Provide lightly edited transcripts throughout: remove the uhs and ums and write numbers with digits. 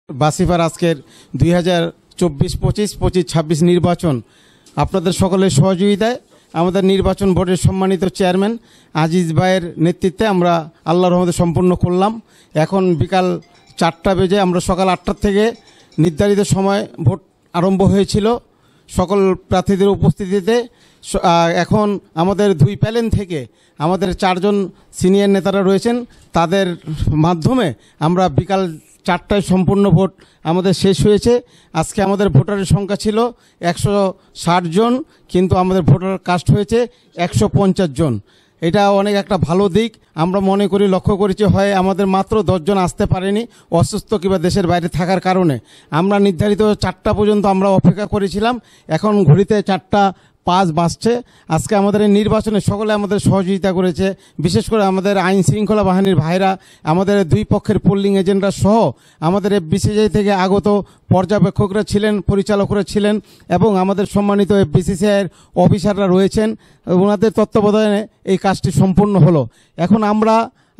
বাসিফার আজকের 2024-25 নির্বাচন আপনাদের সকলের সহযোগিতায় আমাদের নির্বাচন বোর্ডের সম্মানিত চেয়ারম্যান আজিজ ভাইয়ের নেতৃত্বে আমরা আল্লাহর রহমতে সম্পূর্ণ করলাম। এখন বিকাল 4টা বেজে আমরা সকাল 8টার থেকে নির্ধারিত সময় ভোট আরম্ভ হয়েছিল সকল প্রার্থীদের উপস্থিতিতে। এখন আমাদের 2 প্যানেল থেকে আমাদের 4 জন সিনিয়র নেতারা রয়েছেন, তাদের মাধ্যমে আমরা বিকাল 4টায় সম্পূর্ণ ভোট আমাদের শেষ হয়েছে। আজকে আমাদের ভোটারের সংখ্যা ছিল 160 জন, কিন্তু আমাদের ভোটার কাস্ট হয়েছে 150 জন। এটা অনেক একটা ভালো দিক আমরা মনে করি। লক্ষ্য করেছি হয় আমাদের মাত্র 10 জন আসতে পারেনি অসুস্থ কিংবা দেশের বাইরে থাকার কারণে। আমরা নির্ধারিত 4টা পর্যন্ত আমরা অপেক্ষা করেছিলাম, এখন ঘড়িতে 4:05 বাজছে। আজকে আমাদের এই নির্বাচনে সকলে আমাদের সহযোগিতা করেছে, বিশেষ করে আমাদের আইন শৃঙ্খলা বাহিনীর ভাইরা, আমাদের 2 পক্ষের পোলিং এজেন্টরা সহ আমাদের এফবিসিসিআই থেকে আগত পর্যবেক্ষকরা ছিলেন, পরিচালকরা ছিলেন এবং আমাদের সম্মানিত এফবিসিসিআইয়ের অফিসাররা রয়েছেন। ওনাদের তত্ত্বাবধানে এই কাজটি সম্পূর্ণ হলো। এখন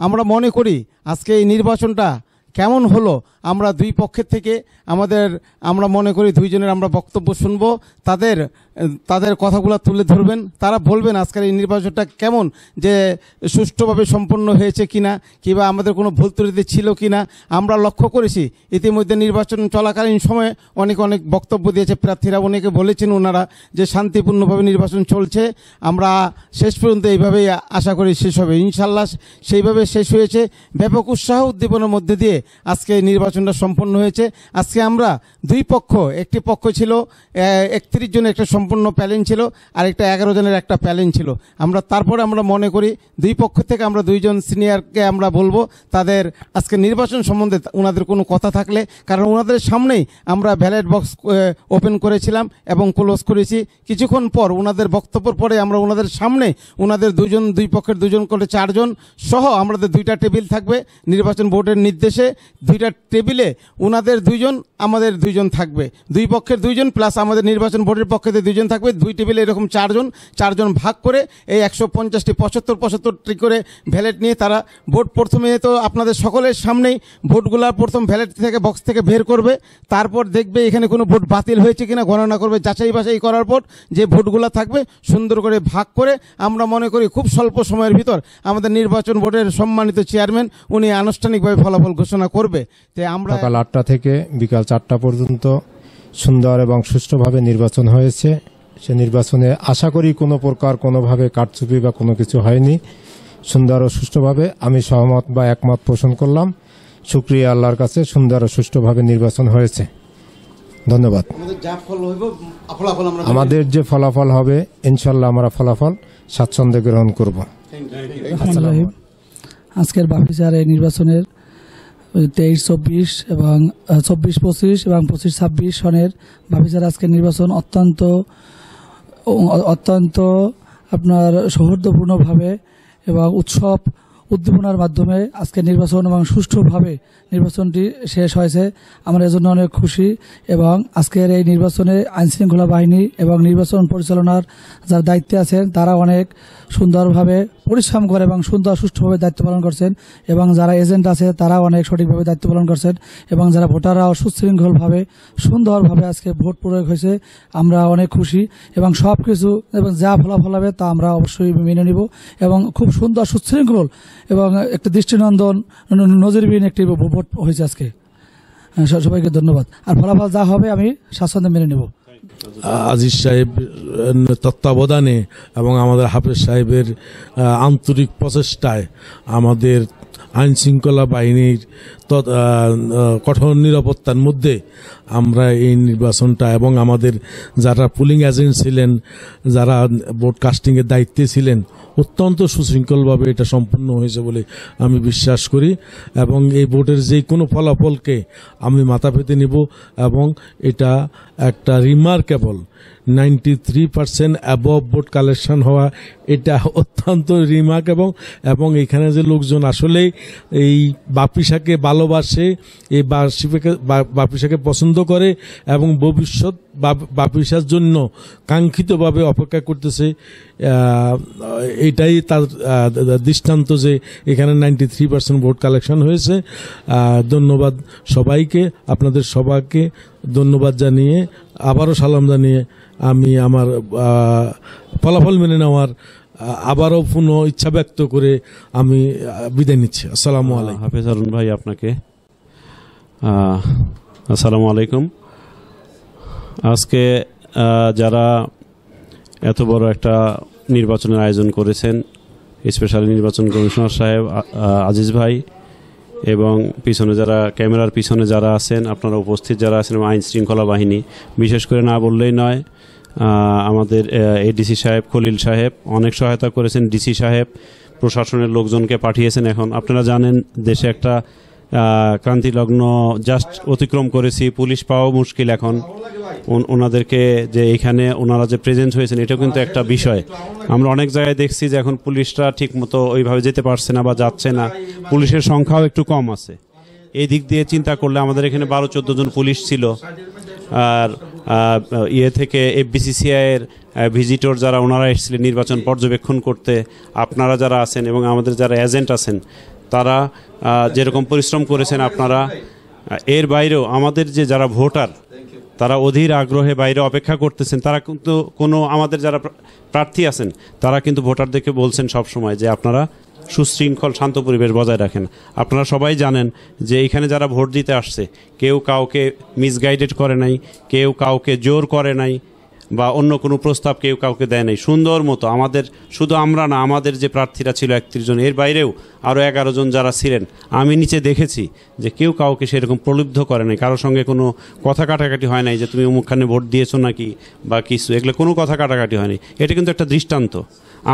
আমরা মনে করি আজকে এই নির্বাচনটা কেমন হলো, আমরা 2 পক্ষের থেকে আমরা মনে করি 2 জনের আমরা বক্তব্য শুনব, তাদের কথাগুলো তুলে ধরবেন, তারা বলবেন আজকের এই নির্বাচনটা কেমন, যে সুষ্ঠুভাবে সম্পন্ন হয়েছে কিনা কিংবা আমাদের কোনো ভুল ত্রুটি ছিল কিনা। আমরা লক্ষ্য করেছি ইতিমধ্যে নির্বাচন চলাকালীন সময়ে অনেক বক্তব্য দিয়েছে প্রার্থীরা, অনেকে বলেছেন ওনারা যে শান্তিপূর্ণভাবে নির্বাচন চলছে। আমরা শেষ পর্যন্ত এইভাবেই আশা করি শেষ হবে, ইনশাল্লাহ সেইভাবে শেষ হয়েছে। ব্যাপক উৎসাহ উদ্দীপনার মধ্যে দিয়ে আজকে নির্বাচনটা সম্পন্ন হয়েছে। আজকে আমরা 2 পক্ষ, একটি পক্ষ ছিল 31 জনের একটা সম্পূর্ণ প্যানেল ছিল, আর একটা 11 জনের একটা প্যানেল ছিল। তারপরে আমরা মনে করি 2 পক্ষ থেকে আমরা 2 জন সিনিয়রকে আমরা বলবো তাদের আজকে নির্বাচন সম্বন্ধে ওনাদের কোনো কথা থাকলে, কারণ ওনাদের সামনেই আমরা ব্যালট বক্স ওপেন করেছিলাম এবং ক্লোজ করেছি। কিছুক্ষণ পর ওনাদের বক্তব্যের পরে আমরা ওনাদের সামনে ওনাদের 2 পক্ষের 2 জন করে 4 জন সহ আমাদের 2টা টেবিল থাকবে নির্বাচন বোর্ডের নির্দেশে। 2টা টেবিলে ওনাদের 2 জন আমাদের 2 জন থাকবে, 2 পক্ষের 2 জন প্লাস আমাদের নির্বাচন বোর্ডের পক্ষে 2 জন থাকবে। 2 টেবিলে এরকম 4 জন ভাগ করে এই 150টি 75টি করে ভ্যালেট নিয়ে তারা ভোট প্রথমে তো আপনাদের সকলের সামনেই ভোটগুলা প্রথম ভ্যালেট থেকে বক্স থেকে বের করবে, তারপর দেখবে এখানে কোনো ভোট বাতিল হয়েছে কিনা গণনা করবে, যাচাই বাছাই করার পর যে ভোটগুলা থাকবে সুন্দর করে ভাগ করে আমরা মনে করি খুব স্বল্প সময়ের ভিতর আমাদের নির্বাচন বোর্ডের সম্মানিত চেয়ারম্যান উনি আনুষ্ঠানিকভাবে ফলাফল ঘোষণা করবে। তাই আমরা সকাল 8টা থেকে বিকাল 4টা পর্যন্ত সুন্দর এবং সুষ্ঠুভাবে নির্বাচন হয়েছে। সে নির্বাচনে আশা করি কোনো প্রকার কোনোভাবে কারচুপি বা কোনো কিছু হয়নি। সুন্দর ও সুষ্ঠুভাবে আমি সহমত বা একমত পোষণ করলাম। শুকরিয়া আল্লাহর কাছে, সুন্দর ও সুষ্ঠুভাবে নির্বাচন হয়েছে। ধন্যবাদ। আমাদের যে ফলাফল হবে ইনশাল্লাহ আমরা ফলাফল স্বাচ্ছন্দ্যে গ্রহণ করব। আজকের বাফিসার এই নির্বাচনের 23-24 এবং 24-25 এবং 25-26 সনের বাফিসার আজকের নির্বাচন অত্যন্ত আপনার সৌহার্দ্যপূর্ণভাবে এবং উৎসব উদ্দীপনার মাধ্যমে আজকের নির্বাচন এবং সুষ্ঠুভাবে নির্বাচনটি শেষ হয়েছে। আমরা এজন্য অনেক খুশি এবং আজকের এই নির্বাচনে আইনশৃঙ্খলা বাহিনী এবং নির্বাচন পরিচালনার যারা দায়িত্বে আছেন তারা অনেক সুন্দরভাবে পরিশ্রম করে এবং সুষ্ঠুভাবে দায়িত্ব পালন করছেন, এবং যারা এজেন্ট আছে তারা অনেক সঠিকভাবে দায়িত্ব পালন করছেন, এবং যারা ভোটাররাও সুশৃঙ্খলভাবে সুন্দরভাবে আজকে ভোট প্রয়োগ হয়েছে। আমরা অনেক খুশি এবং সব কিছু এবং যা ফলাফল হবে তা আমরা অবশ্যই মেনে নিব এবং খুব সুন্দর সুশৃঙ্খল এবং একটা দৃষ্টিনন্দন নজিরবিহীন একটি ভোট হয়েছে আজকে। সবাইকে ধন্যবাদ। আর ফলাফল যা হবে আমি স্বাচ্ছন্দ্যে মেনে নেব। আজিজ সাহেব তত্ত্বাবধানে এবং আমাদের হাফেজ সাহেবের আন্তরিক প্রচেষ্টায় আমাদের আইন শৃঙ্খলা বাহিনীর কঠোর নিরাপত্তার মধ্যে আমরা এই নির্বাচনটা এবং আমাদের যারা পুলিং এজেন্ট ছিলেন, যারা ভোট কাস্টিংয়ের দায়িত্বে ছিলেন, অত্যন্ত সুশৃঙ্খলভাবে এটা সম্পূর্ণ হয়েছে বলে আমি বিশ্বাস করি। এবং এই ভোটের যে কোনো ফলাফলকে আমি মাথা পেতে নেব এবং এটা একটা রিমার্কেবল 93 93% অ্যাবভ ভোট কালেকশন হওয়া এটা অত্যন্ত রিমার্ক এবং এখানে যে লোকজন আসলেই এই বাপিসাকে ভালোবাসে, এই বাপিসাকে পছন্দ করে এবং ভবিষ্যৎ বাপিসার জন্য কাঙ্ক্ষিতভাবে অপেক্ষা করতেছে, এটাই তার দৃষ্টান্ত যে এখানে 93% ভোট কালেকশন হয়েছে। ধন্যবাদ সবাইকে, আপনাদের সবাইকে ধন্যবাদ জানিয়ে আবারও সালাম জানিয়ে আমি আমার ফলাফল মেনে নেওয়ার আবারও পুনঃ ইচ্ছা ব্যক্ত করে আমি বিদায় নিচ্ছি। আসসালামু আলাইকুম। হাফেজ হারুন ভাই, আপনাকে আসসালামু আলাইকুম। আজকে যারা এত বড় একটা নির্বাচনের আয়োজন করেছেন, স্পেশাল নির্বাচন কমিশনার সাহেব আজিজ ভাই এবং পিছনে যারা ক্যামেরার পিছনে যারা আছেন, আপনারা উপস্থিত যারা আছেন, আইন শৃঙ্খলা বাহিনী, বিশেষ করে না বললেই নয়, আমাদের এডিসি সাহেব খলিল সাহেব অনেক সহায়তা করেছেন, ডিসি সাহেব প্রশাসনের লোকজনকে পাঠিয়েছেন। এখন আপনারা জানেন দেশে একটা ক্রান্তিলগ্ন জাস্ট অতিক্রম করেছি, পুলিশ পাওয়া মুশকিল। এখন ওনাদেরকে যে এখানে ওনারা যে প্রেজেন্ট হয়েছেন এটাও কিন্তু একটা বিষয়। আমরা অনেক জায়গায় দেখছি যে এখন পুলিশরা ঠিক মতো ওইভাবে যেতে পারছে না বা যাচ্ছে না, পুলিশের সংখ্যাও একটু কম আছে। এই দিক দিয়ে চিন্তা করলে আমাদের এখানে 12-14 জন পুলিশ ছিল। আর থেকে এফবিসিসিআইয়ের ভিজিটর যারা ওনারা এসেছিলেন নির্বাচন পর্যবেক্ষণ করতে, আপনারা যারা আছেন এবং আমাদের যারা এজেন্ট আছেন তারা যেরকম পরিশ্রম করেছেন আপনারা, এর বাইরেও আমাদের যে যারা ভোটার তারা অধীর আগ্রহে বাইরে অপেক্ষা করতেছেন। তারা কিন্তু আমাদের যারা প্রার্থী আছেন তারা কিন্তু ভোটারদেরকে বলছেন সব সময় যে আপনারা সুশৃঙ্খল শান্ত পরিবেশ বজায় রাখেন। আপনারা সবাই জানেন যে এখানে যারা ভোট দিতে আসছে কেউ কাউকে মিসগাইডেড করে নাই, কেউ কাউকে জোর করে নাই বা অন্য কোনো প্রস্তাব কেউ কাউকে দেয় নাই। সুন্দর মতো আমাদের, শুধু আমরা না, আমাদের যে প্রার্থীরা ছিল 31 জন, এর বাইরেও আরও 11 জন যারা ছিলেন, আমি নিচে দেখেছি যে কেউ কাউকে সেরকম প্রলুব্ধ করে নাই, কারোর সঙ্গে কোনো কথা কাটাকাটি হয় নাই যে তুমি অমুকখানে ভোট দিয়েছো নাকি বা কিছু, এগুলো কোনো কথা কাটাকাটি হয়নি। এটা কিন্তু একটা দৃষ্টান্ত।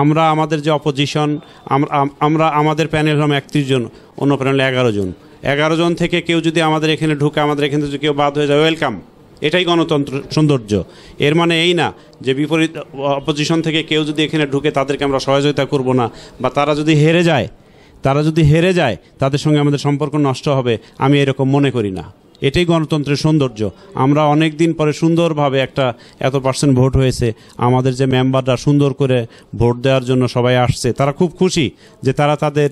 আমরা আমাদের যে অপোজিশন, আমরা আমাদের প্যানেল হলাম 31 জন, অন্য প্যানেলে 11 জন। 11 জন থেকে কেউ যদি আমাদের এখানে ঢুকে, আমাদের এখানে যদি কেউ বাদ হয়ে যায়, ওয়েলকাম। এটাই গণতন্ত্র সৌন্দর্য। এর মানে এই না যে বিপরীত অপোজিশন থেকে কেউ যদি এখানে ঢুকে তাদেরকে আমরা সহযোগিতা করব না, বা তারা যদি হেরে যায় তাদের সঙ্গে আমাদের সম্পর্ক নষ্ট হবে, আমি এরকম মনে করি না। এটাই গণতন্ত্রের সৌন্দর্য। আমরা অনেক দিন পরে সুন্দরভাবে একটা এত % ভোট হয়েছে, আমাদের যে মেম্বাররা সুন্দর করে ভোট দেওয়ার জন্য সবাই আসছে, তারা খুব খুশি যে তারা তাদের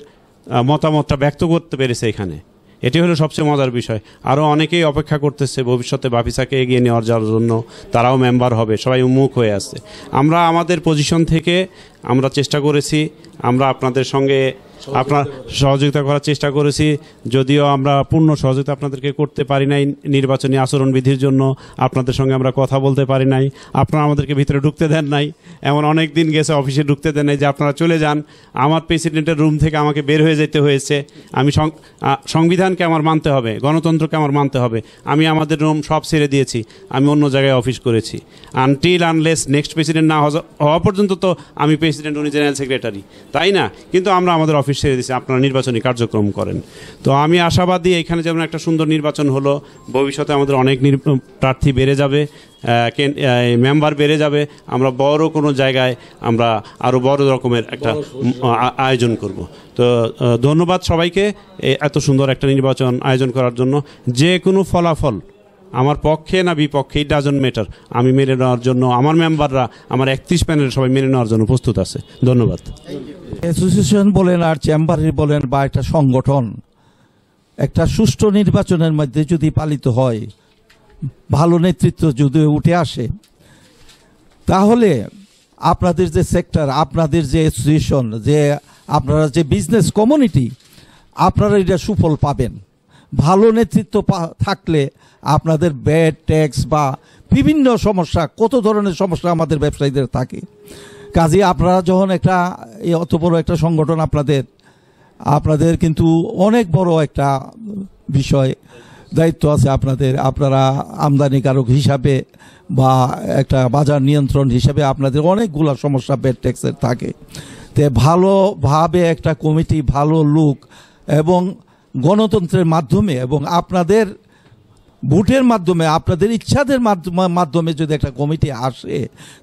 মতামতটা ব্যক্ত করতে পেরেছে এখানে। এটি হলো সবচেয়ে মজার বিষয়। আরও অনেকেই অপেক্ষা করতেছে ভবিষ্যতে বাপিসাকে এগিয়ে নেওয়ার জন্য, তারাও মেম্বার হবে, সবাই উন্মুখ হয়ে আসছে। আমরা আমাদের পজিশন থেকে আমরা চেষ্টা করেছি, আমরা আপনাদের সঙ্গে আপনার সহযোগিতা করার চেষ্টা করেছি, যদিও আমরা পূর্ণ সহযোগিতা আপনাদেরকে করতে পারি নাই। নির্বাচনী আচরণবিধির জন্য আপনাদের সঙ্গে আমরা কথা বলতে পারি নাই, আপনারা আমাদেরকে ভিতরে ঢুকতে দেন নাই। এমন অনেক দিন গেছে অফিসে ঢুকতে দেন নাই যে আপনারা চলে যান। আমার প্রেসিডেন্টের রুম থেকে আমাকে বের হয়ে যেতে হয়েছে। আমি সংবিধানকে আমার মানতে হবে, গণতন্ত্রকে আমার মানতে হবে। আমি আমাদের রুম সব ছেড়ে দিয়েছি, আমি অন্য জায়গায় অফিস করেছি। আনলেস নেক্সট প্রেসিডেন্ট না হওয়া পর্যন্ত তো আমি প্রেসিডেন্ট, উনি জেনারেল সেক্রেটারি, তাই না? কিন্তু আমরা আমাদের অফিস ছেড়ে দিচ্ছি, আপনারা নির্বাচনী কার্যক্রম করেন। তো আমি আশাবাদী এখানে যেমন একটা সুন্দর নির্বাচন হলো, ভবিষ্যতে আমাদের অনেক প্রার্থী বেড়ে যাবে, মেম্বার বেড়ে যাবে। আমরা বড় কোনো জায়গায় আমরা আরও বড় রকমের একটা আয়োজন করব। তো ধন্যবাদ সবাইকে এত সুন্দর একটা নির্বাচন আয়োজন করার জন্য। যে কোনো ফলাফল আমার পক্ষে না বিপক্ষে, ইট ডাজন্ট ম্যাটার, আমি মেনে নেওয়ার জন্য, আমার মেম্বাররা, আমার 31 প্যানেল সবাই মেনে নেওয়ার জন্য প্রস্তুত আছে। ধন্যবাদ। অ্যাসোসিয়েশন বলেন আর চেম্বারের বলেন বা একটা সংগঠন, একটা সুষ্ঠু নির্বাচনের মধ্যে যদি পালিত হয়, ভালো নেতৃত্ব যদি উঠে আসে, তাহলে আপনাদের যে সেক্টর, আপনাদের যে অ্যাসোসিয়েশন, যে আপনারা যে বিজনেস কমিউনিটি, আপনারা এটা সুফল পাবেন। ভালো নেতৃত্ব থাকলে আপনাদের ব্যাড ট্যাক্স বা বিভিন্ন সমস্যা, কত ধরনের সমস্যা আমাদের ব্যবসায়ীদের থাকে। কাজে আপনারা যখন একটা অত বড় একটা সংগঠন, আপনাদের কিন্তু অনেক বড় একটা বিষয় দায়িত্ব আছে আপনাদের। আপনারা আমদানিকারক হিসাবে বা একটা বাজার নিয়ন্ত্রণ হিসাবে আপনাদের অনেকগুলো সমস্যা ব্যাড ট্যাক্সের থাকে। তে ভালোভাবে একটা কমিটি, ভালো লোক এবং গণতন্ত্রের মাধ্যমে এবং আপনাদের ভোটের মাধ্যমে আপনাদের ইচ্ছাদের মাধ্যমে যদি একটা কমিটি আসে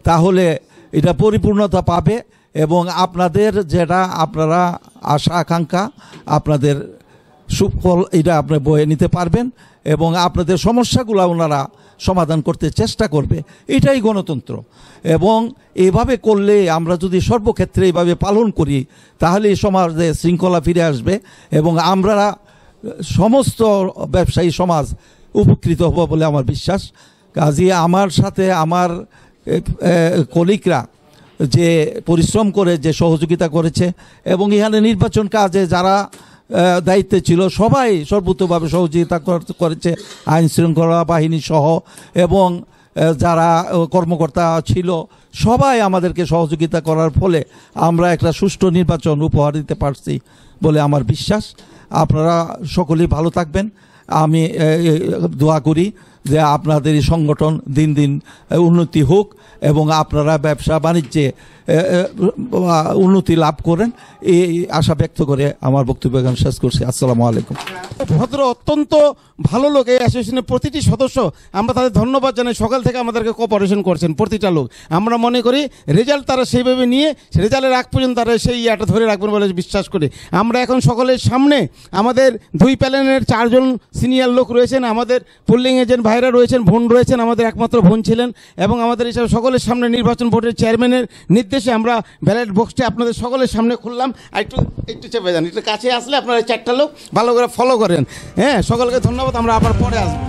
তাহলে এটা পরিপূর্ণতা পাবে এবং আপনাদের যেটা আপনারা আশা আকাঙ্ক্ষা আপনাদের সুফল এটা আপনি বয়ে নিতে পারবেন এবং আপনাদের সমস্যাগুলো ওনারা সমাধান করতে চেষ্টা করবে। এটাই গণতন্ত্র এবং এভাবে করলে আমরা যদি সর্বক্ষেত্রে এইভাবে পালন করি তাহলে সমাজে শৃঙ্খলা ফিরে আসবে এবং আমরা সমস্ত ব্যবসায়ী সমাজ উপকৃত হব বলে আমার বিশ্বাস। কাজে আমার সাথে আমার কলিগরা যে পরিশ্রম করে যে সহযোগিতা করেছে এবং এখানে নির্বাচন কাজে যারা দায়িত্বে ছিল সবাই সর্বোচ্চভাবে সহযোগিতা করেছে, আইন শৃঙ্খলা বাহিনী সহ এবং যারা কর্মকর্তা ছিল সবাই আমাদেরকে সহযোগিতা করার ফলে আমরা একটা সুষ্ঠু নির্বাচন উপহার দিতে পারছি বলে আমার বিশ্বাস। আপনারা সকলেই ভালো থাকবেন। আমি দোয়া করি যে আপনাদের এই সংগঠন দিন দিন উন্নতি হোক এবং আপনারা ব্যবসা বাণিজ্যে উন্নতি লাভ করেন এই আশা ব্যক্ত করে আমার বক্তব্য শেষ করছি। আসসালামু আলাইকুম। ভদ্র অত্যন্ত ভালো লোক, এই অ্যাসোসিয়েশনের প্রতিটি সদস্য আমরা তাদের ধন্যবাদ জানাই। সকাল থেকে আমাদেরকে কোঅপারেশন করছেন প্রতিটা লোক। আমরা মনে করি রেজাল্ট তারা সেইভাবে নিয়ে রেজাল্টের আগ পর্যন্ত তারা সেই ইয়াটা ধরে রাখবেন বলে বিশ্বাস করি। আমরা এখন সকলের সামনে আমাদের দুই প্যানেলের 4 জন সিনিয়র লোক রয়েছেন, আমাদের পোলিং এজেন্ট ভাইরা রয়েছেন, বোন রয়েছেন, আমাদের একমাত্র বোন ছিলেন এবং আমাদের হিসাবে সকলের সামনে নির্বাচন বোর্ডের চেয়ারম্যানের নির্দেশে আমরা ব্যালট বক্সটি আপনাদের সকলের সামনে খুললাম। একটু চেপে যান, একটু কাছে আসলে আপনারা 4টা লোক ভালো করে ফলো করেন। হ্যাঁ, সকলকে ধন্যবাদ। আমরা আবার পরে আসবো।